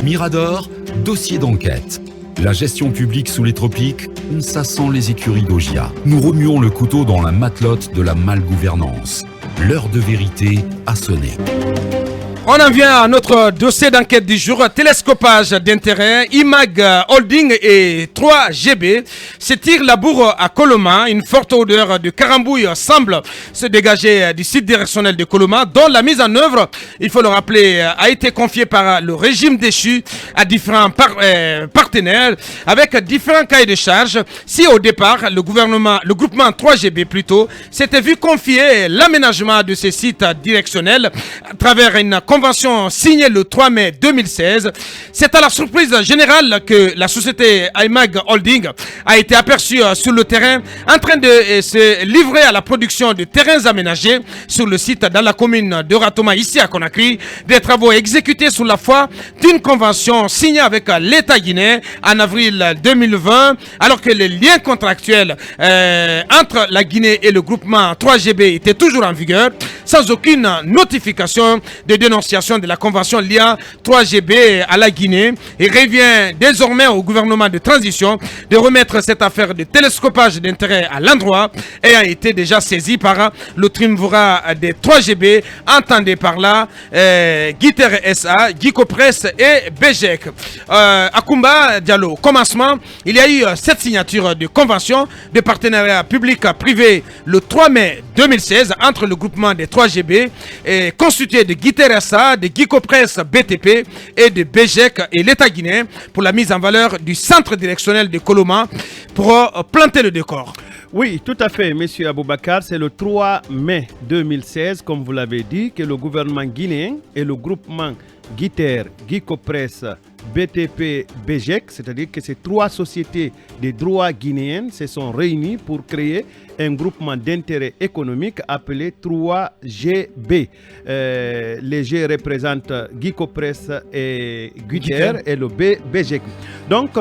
Mirador, dossier d'enquête. La gestion publique sous les tropiques, ça sent les écuries d'Augia. Nous remuons le couteau dans la matelote de la malgouvernance. L'heure de vérité a sonné. On en vient à notre dossier d'enquête du jour. Télescopage d'intérêt, IMAG Holding et 3GB s'étirent la bourre à Coloma. Une forte odeur de carambouille semble se dégager du site directionnel de Coloma, dont la mise en œuvre, il faut le rappeler, a été confiée par le régime déchu à différents partenaires avec différents cahiers de charges. Si au départ, le groupement 3GB plutôt, s'était vu confier l'aménagement de ces sites directionnels à travers une convention signée le 3 mai 2016. C'est à la surprise générale que la société IMAG Holding a été aperçue sur le terrain en train de se livrer à la production de terrains aménagés sur le site dans la commune de Ratoma, ici à Conakry. Des travaux exécutés sous la foi d'une convention signée avec l'État guinéen en avril 2020, alors que les liens contractuels entre la Guinée et le groupement 3GB étaient toujours en vigueur, sans aucune notification de dénonciation de la convention liant 3GB à la Guinée. Il revient désormais au gouvernement de transition de remettre cette affaire de télescopage d'intérêt à l'endroit et a été déjà saisi par le triumvirat des 3GB, entendez par là Guiter SA, Gico Press et BGEC. Akumba Diallo, au commencement, il y a eu 7 signatures de convention de partenariat public-privé le 3 mai 2016 entre le groupement des 3GB constitué de Guiter SA, de Gico Press BTP et de BGEC et l'État guinéen pour la mise en valeur du centre directionnel de Coloma pour planter le décor. Oui, tout à fait, monsieur Aboubakar. C'est le 3 mai 2016, comme vous l'avez dit, que le gouvernement guinéen et le groupement Guiter, Gico Press, BTP, BGEC, c'est-à-dire que ces 3 sociétés de droit guinéennes se sont réunies pour créer un groupement d'intérêt économique appelé 3GB. Les G représentent Gico Press et Guiter et le B, BGEC. Donc,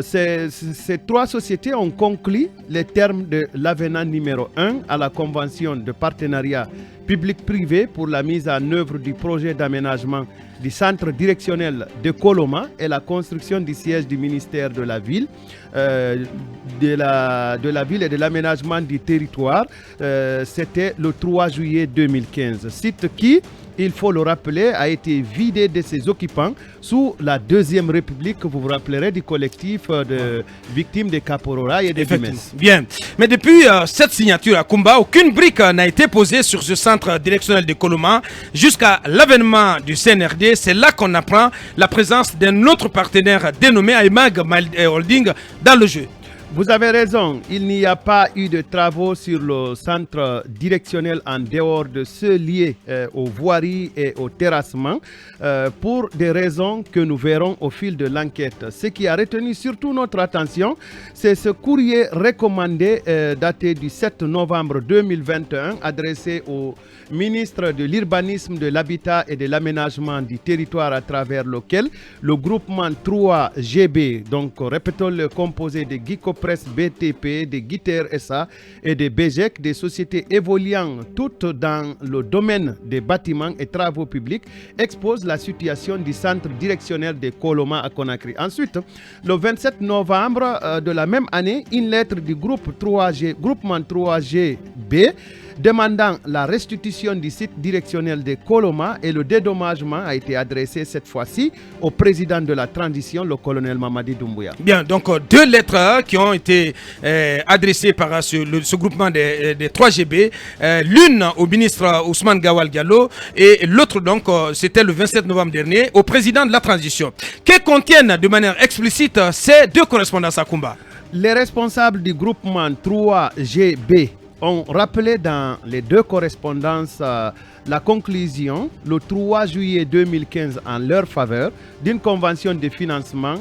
ces 3 sociétés ont conclu les termes de l'avenant numéro 1 à la convention de partenariat public-privé pour la mise en œuvre du projet d'aménagement du centre directionnel de Coloma et la construction du siège du ministère de la ville, de la ville et de l'aménagement du territoire. C'était le 3 juillet 2015. Site qui, il faut le rappeler, a été vidé de ses occupants sous la Deuxième République, vous vous rappellerez, du collectif de victimes de Caporora et de Dimes. Bien, mais depuis cette signature à Kumba, aucune brique n'a été posée sur ce centre directionnel de Coloma jusqu'à l'avènement du CNRD. C'est là qu'on apprend la présence d'un autre partenaire dénommé IMAG Holding dans le jeu. Vous avez raison, il n'y a pas eu de travaux sur le centre directionnel en dehors de ceux liés aux voiries et au terrassement pour des raisons que nous verrons au fil de l'enquête. Ce qui a retenu surtout notre attention, c'est ce courrier recommandé daté du 7 novembre 2021 adressé au ministre de l'Urbanisme, de l'Habitat et de l'Aménagement du territoire à travers lequel le groupement 3GB, donc répétons-le, composé de Gico Press BTP, de Guiter SA et de BGEC, des sociétés évoluant toutes dans le domaine des bâtiments et travaux publics, expose la situation du centre directionnel de Coloma à Conakry. Ensuite, le 27 novembre de la même année, une lettre du groupement 3GB demandant la restitution du site directionnel de Coloma et le dédommagement a été adressé cette fois-ci au président de la transition, le colonel Mamadi Doumbouya. Bien, donc 2 lettres qui ont été adressées par ce groupement des 3GB, l'une au ministre Ousmane Gawal Diallo et l'autre donc c'était le 27 novembre dernier au président de la transition. Que contiennent de manière explicite ces 2 correspondances à Kumba? Les responsables du groupement 3GB ont rappelé dans les 2 correspondances la conclusion le 3 juillet 2015 en leur faveur d'une convention de financement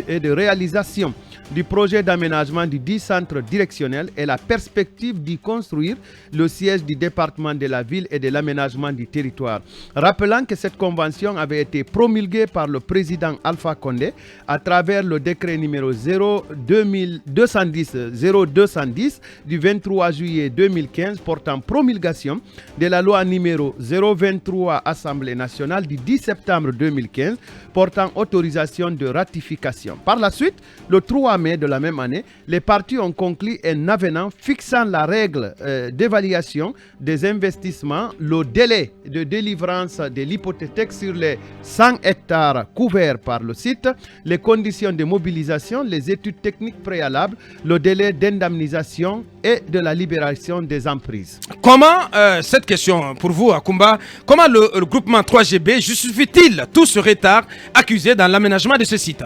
et de réalisation du projet d'aménagement du 10 centre directionnel et la perspective d'y construire le siège du département de la ville et de l'aménagement du territoire. Rappelant que cette convention avait été promulguée par le président Alpha Condé à travers le décret numéro 0210 du 23 juillet 2015 portant promulgation de la loi numéro 023 Assemblée nationale du 10 septembre 2015 portant autorisation de ratification. Par la suite, le 3 mai de la même année, les parties ont conclu un avenant fixant la règle d'évaluation des investissements, le délai de délivrance de l'hypothèque sur les 100 hectares couverts par le site, les conditions de mobilisation, les études techniques préalables, le délai d'indemnisation et de la libération des emprises. Comment, cette question pour vous, Akumba, comment le groupement 3GB justifie-t-il tout ce retard accusé dans l'aménagement de ce site?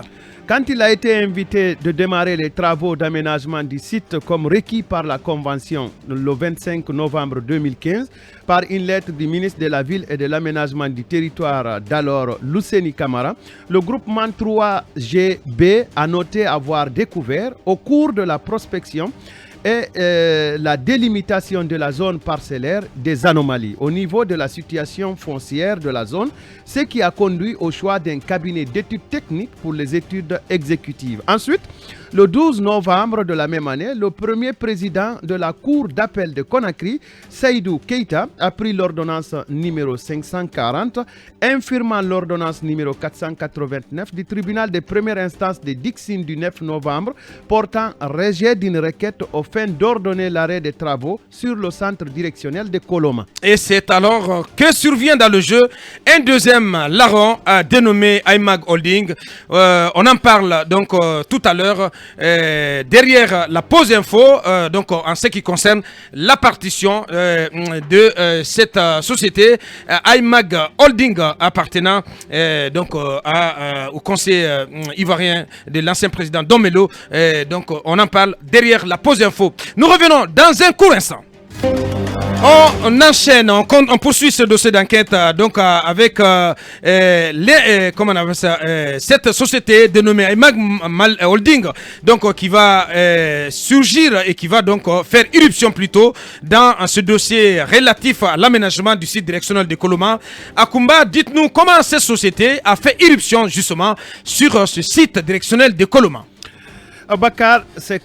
Quand il a été invité de démarrer les travaux d'aménagement du site comme requis par la Convention le 25 novembre 2015 par une lettre du ministre de la Ville et de l'Aménagement du Territoire d'alors Luceni Camara, le groupement 3GB a noté avoir découvert au cours de la prospection et la délimitation de la zone parcellaire des anomalies au niveau de la situation foncière de la zone, ce qui a conduit au choix d'un cabinet d'études techniques pour les études exécutives. Ensuite, le 12 novembre de la même année, le premier président de la Cour d'appel de Conakry, Seydou Keita, a pris l'ordonnance numéro 540, infirmant l'ordonnance numéro 489 du tribunal de première instance de Dixine du 9 novembre, portant rejet d'une requête aux fins d'ordonner l'arrêt des travaux sur le centre directionnel de Koloma. Et c'est alors que survient dans le jeu un deuxième larron dénommé IMAG Holding. On en parle donc tout à l'heure. Derrière la pause info, donc en ce qui concerne la partition de cette société IMAG Holding appartenant donc au conseil ivoirien de l'ancien président Domelo. Donc on en parle derrière la pause info. Nous revenons dans un court instant. On enchaîne, on poursuit ce dossier d'enquête donc avec comment on appelle ça, cette société dénommée IMAG Holding, donc qui va surgir et qui va donc faire irruption plutôt dans ce dossier relatif à l'aménagement du site directionnel de Koloma. Akumba, dites-nous comment cette société a fait irruption justement sur ce site directionnel de Koloma. Bakar, c'est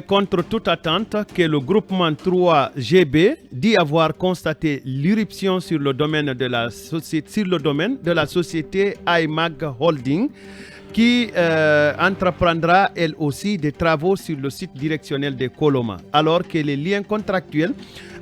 contre toute attente que le groupement 3GB dit avoir constaté l'irruption sur le domaine de la société IMAG Holding qui entreprendra elle aussi des travaux sur le site directionnel de Koloma, alors que les liens contractuels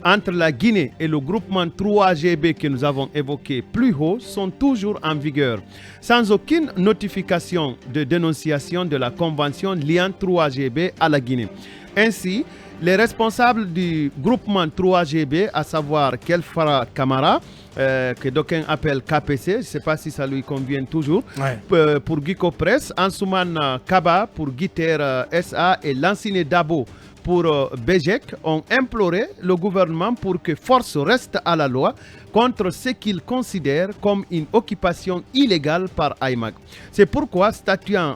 entre la Guinée et le groupement 3GB que nous avons évoqué plus haut sont toujours en vigueur, sans aucune notification de dénonciation de la convention liant 3GB à la Guinée. Ainsi, les responsables du groupement 3GB, à savoir Kelfara Camara, que d'aucuns appellent KPC, je ne sais pas si ça lui convient toujours, pour Guico Press, Ansouman Kaba pour Guiter SA et Lansine Dabo pour Bejek, ont imploré le gouvernement pour que force reste à la loi contre ce qu'ils considèrent comme une occupation illégale par IMAG. C'est pourquoi,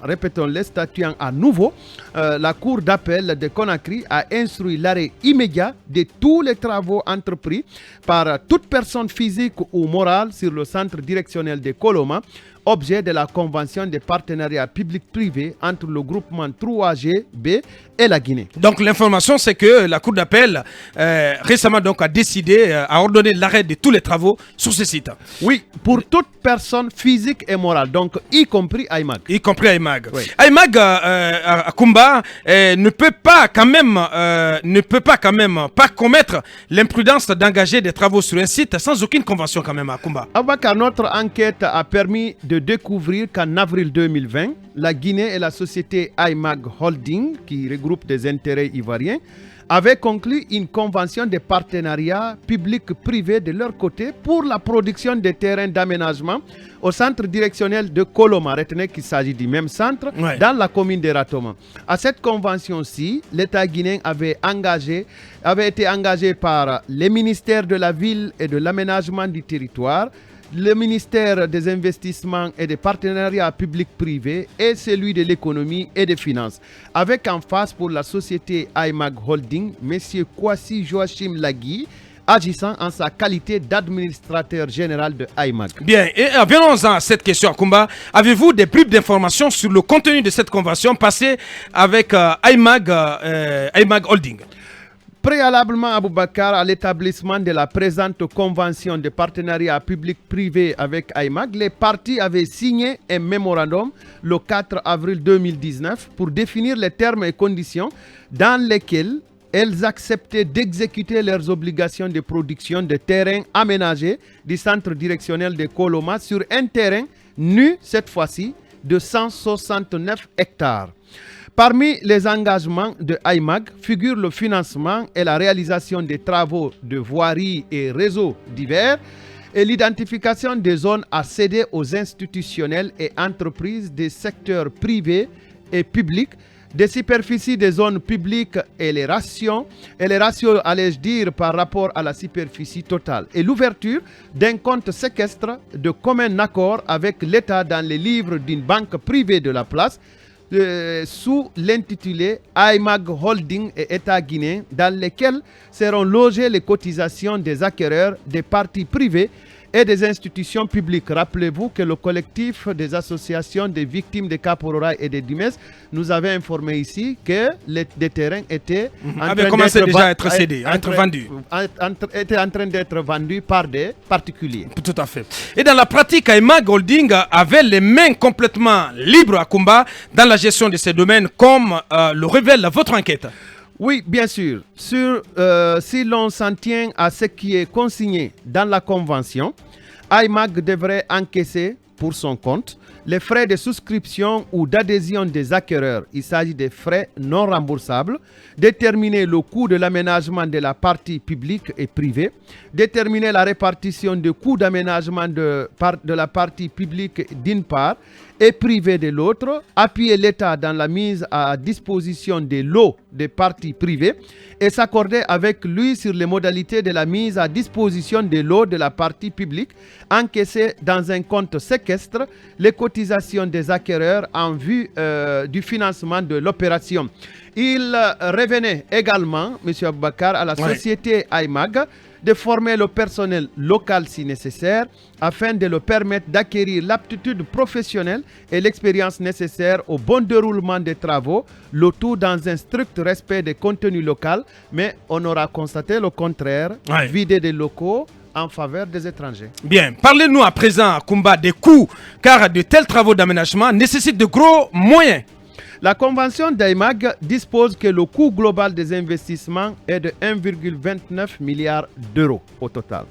répétons-le, statuant à nouveau, la Cour d'appel de Conakry a instruit l'arrêt immédiat de tous les travaux entrepris par toute personne physique ou morale sur le centre directionnel de Koloma, objet de la convention de partenariat public-privé entre le groupement 3GB et la Guinée. Donc l'information, c'est que la Cour d'appel récemment donc a décidé, a ordonné l'arrêt de tous les travaux sur ce site. Oui, pour toute personne physique et morale, donc y compris IMAG. Y compris IMAG. Oui. IMAG Akumba ne peut pas quand même pas commettre l'imprudence d'engager des travaux sur un site sans aucune convention quand même, Akumba. Abakar, notre enquête a permis de découvrir qu'en avril 2020, la Guinée et la société IMAG Holding, qui regroupe des intérêts ivoiriens, avaient conclu une convention de partenariat public-privé de leur côté pour la production de terrains d'aménagement au centre directionnel de Koloma. Retenez qu'il s'agit du même centre dans la commune de Ratoma. À cette convention-ci, l'État guinéen avait été engagé par les ministères de la Ville et de l'Aménagement du Territoire, le ministère des Investissements et des Partenariats publics-privés et celui de l'économie et des finances. Avec en face pour la société IMAG Holding, M. Kwasi Joachim Lagui, agissant en sa qualité d'administrateur général de IMAG. Bien, et venons à cette question, Kumba. Avez-vous des bribes d'informations sur le contenu de cette convention passée avec IMAG Holding? Préalablement, Aboubakar, à l'établissement de la présente convention de partenariat public-privé avec IMAG, les parties avaient signé un mémorandum le 4 avril 2019 pour définir les termes et conditions dans lesquels elles acceptaient d'exécuter leurs obligations de production de terrains aménagés du centre directionnel de Koloma sur un terrain nu, cette fois-ci, de 169 hectares. Parmi les engagements de IMAG figurent le financement et la réalisation des travaux de voirie et réseaux divers et l'identification des zones à céder aux institutionnels et entreprises des secteurs privés et publics, des superficies des zones publiques et les ratios, allais-je dire, par rapport à la superficie totale, et l'ouverture d'un compte séquestre de commun accord avec l'État dans les livres d'une banque privée de la place, sous l'intitulé IMAG Holding et État guinéen, dans lesquels seront logées les cotisations des acquéreurs, des parties privées et des institutions publiques. Rappelez-vous que le collectif des associations des victimes des Caporora et des Dimes nous avait informé ici que les terrains étaient étaient en train d'être vendus par des particuliers. Tout à fait. Et dans la pratique, IMAG Holding avait les mains complètement libres à Kumba dans la gestion de ces domaines, comme le révèle votre enquête. Oui, bien sûr. Si l'on s'en tient à ce qui est consigné dans la convention, IMAG devrait encaisser pour son compte les frais de souscription ou d'adhésion des acquéreurs. Il s'agit des frais non remboursables. Déterminer le coût de l'aménagement de la partie publique et privée. Déterminer la répartition des coûts d'aménagement de la partie publique d'une part et privée de l'autre. Appuyer l'État dans la mise à disposition des lots des parties privées et s'accorder avec lui sur les modalités de la mise à disposition des lots de la partie publique. Encaisser dans un compte séquestre les cotisations des acquéreurs en vue du financement de l'opération. Il revenait également, M. Aboubakar, à la société IMAG de former le personnel local si nécessaire afin de le permettre d'acquérir l'aptitude professionnelle et l'expérience nécessaire au bon déroulement des travaux, le tout dans un strict respect des contenus locaux, mais on aura constaté le contraire, vider des locaux en faveur des étrangers. Bien, parlez-nous à présent, Kumba, des coûts, car de tels travaux d'aménagement nécessitent de gros moyens. La convention d'IMAG dispose que le coût global des investissements est de 1,29 milliard d'euros au total.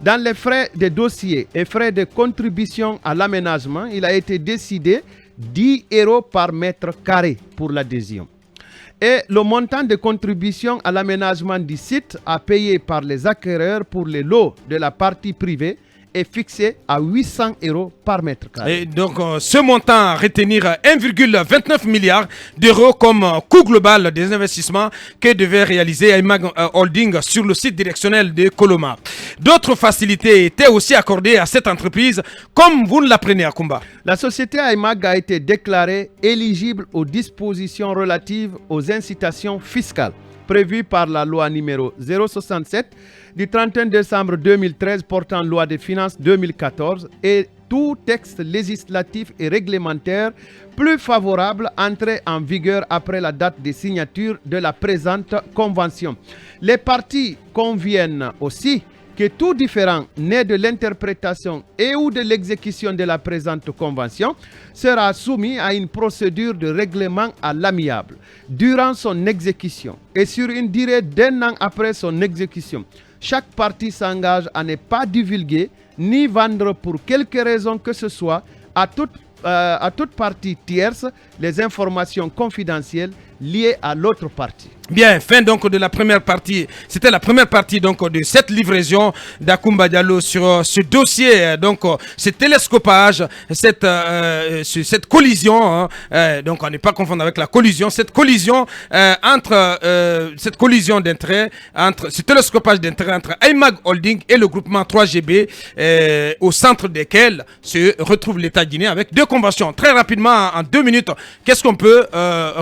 Dans les frais de dossier et frais de contribution à l'aménagement, il a été décidé 10 euros par mètre carré pour l'adhésion. Et le montant de contribution à l'aménagement du site à payer par les acquéreurs pour les lots de la partie privée est fixé à 800 euros par mètre carré. Et donc, ce montant à retenir 1,29 milliard d'euros comme coût global des investissements que devait réaliser IMAG Holding sur le site directionnel de Koloma. D'autres facilités étaient aussi accordées à cette entreprise, comme vous ne l'apprenez à Kumba. La société IMAG a été déclarée éligible aux dispositions relatives aux incitations fiscales prévues par la loi numéro 067 du 31 décembre 2013 portant loi des finances 2014 et tout texte législatif et réglementaire plus favorable entré en vigueur après la date de signature de la présente convention. Les parties conviennent aussi que tout différend né de l'interprétation et ou de l'exécution de la présente convention sera soumis à une procédure de règlement à l'amiable durant son exécution et sur une durée d'1 an après son exécution. Chaque partie s'engage à ne pas divulguer ni vendre pour quelque raison que ce soit à toute partie tierce les informations confidentielles liées à l'autre partie. Bien, fin donc de la première partie. C'était la première partie donc de cette livraison d'Akoumba Diallo sur ce dossier, donc ce télescopage, cette collision. Donc on n'est pas confondre avec la collision. Cette collision cette collision d'intérêts entre ce télescopage d'intérêts entre IMAG Holding et le groupement 3GB, au centre desquels se retrouve l'État guinéen avec deux conventions. Très rapidement, en 2 minutes,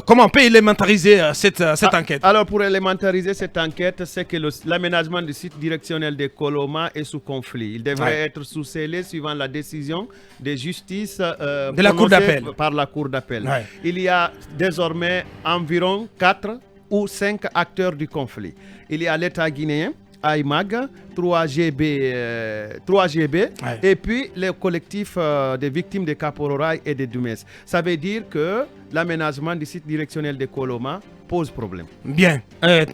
comment on peut élémentariser cette enquête? Alors, pour élémentariser cette enquête, c'est que l'aménagement du site directionnel de Koloma est sous conflit. Il devrait être sous scellé suivant la décision de justice de la Cour d'appel. Par la Cour d'appel. Il y a désormais environ 4 ou 5 acteurs du conflit. Il y a l'État guinéen, IMAG, 3GB, et puis les collectifs des victimes de Kapororaï et de Dumès. Ça veut dire que l'aménagement du site directionnel de Koloma pose problème. Bien.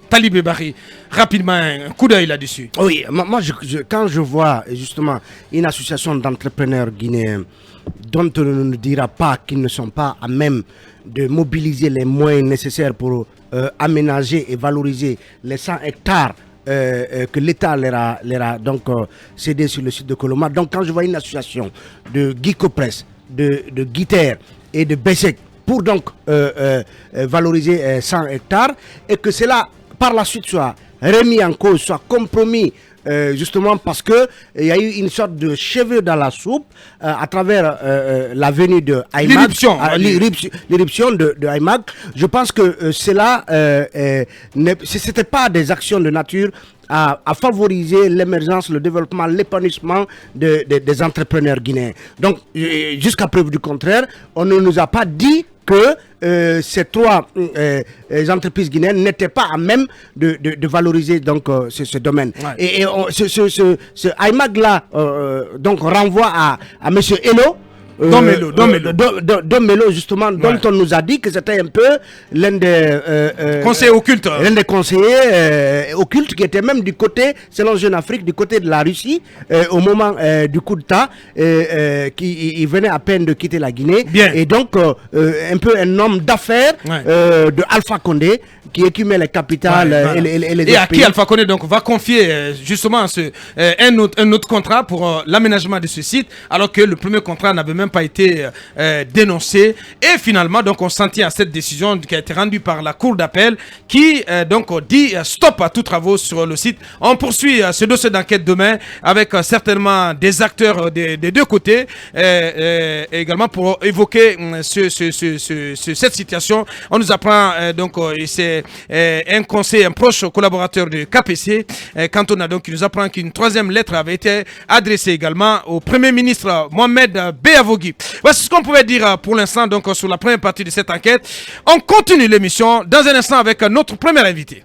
Talibé Barry, rapidement, un coup d'œil là-dessus. Oui, moi, quand je vois justement une association d'entrepreneurs guinéens dont on ne dira pas qu'ils ne sont pas à même de mobiliser les moyens nécessaires pour aménager et valoriser les 100 hectares que l'État leur a donc cédé sur le site de Koloma. Donc quand je vois une association de Guy Copresse, de Guiter et de Bessek pour donc valoriser 100 hectares et que cela par la suite soit remis en cause, soit compromis justement parce que il y a eu une sorte de cheveux dans la soupe à travers la venue de IMAG, l'éruption de IMAG. Je pense que cela, c'était pas des actions de nature à favoriser l'émergence, le développement, l'épanouissement des entrepreneurs guinéens. Donc, jusqu'à preuve du contraire, on ne nous a pas dit que ces 3 entreprises guinéennes n'étaient pas à même de valoriser donc ce domaine. Et ce IMAG là donc renvoie à M. Elo. Domelo justement, dont on nous a dit que c'était un peu l'un des conseillers occultes. L'un des conseillers occultes qui était même du côté, selon Jeune Afrique, du côté de la Russie au moment du coup d'État, qui venait à peine de quitter la Guinée. Bien. Et donc un peu un homme d'affaires de Alpha Condé qui écumait les capitales et les à qui Alpha Condé donc va confier justement un autre contrat pour l'aménagement de ce site, alors que le premier contrat n'avait même pas été dénoncé. Et finalement, donc, on s'en tient à cette décision qui a été rendue par la Cour d'appel qui donc dit stop à tous travaux sur le site. On poursuit ce dossier d'enquête demain avec certainement des acteurs des deux côtés également pour évoquer cette situation. On nous apprend donc c'est un conseil, un proche collaborateur de KPC quand on a donc, il nous apprend qu'une 3e lettre avait été adressée également au Premier ministre Mohamed Béavogui. Voici ce qu'on pouvait dire pour l'instant donc sur la première partie de cette enquête. On continue l'émission dans un instant avec notre premier invité.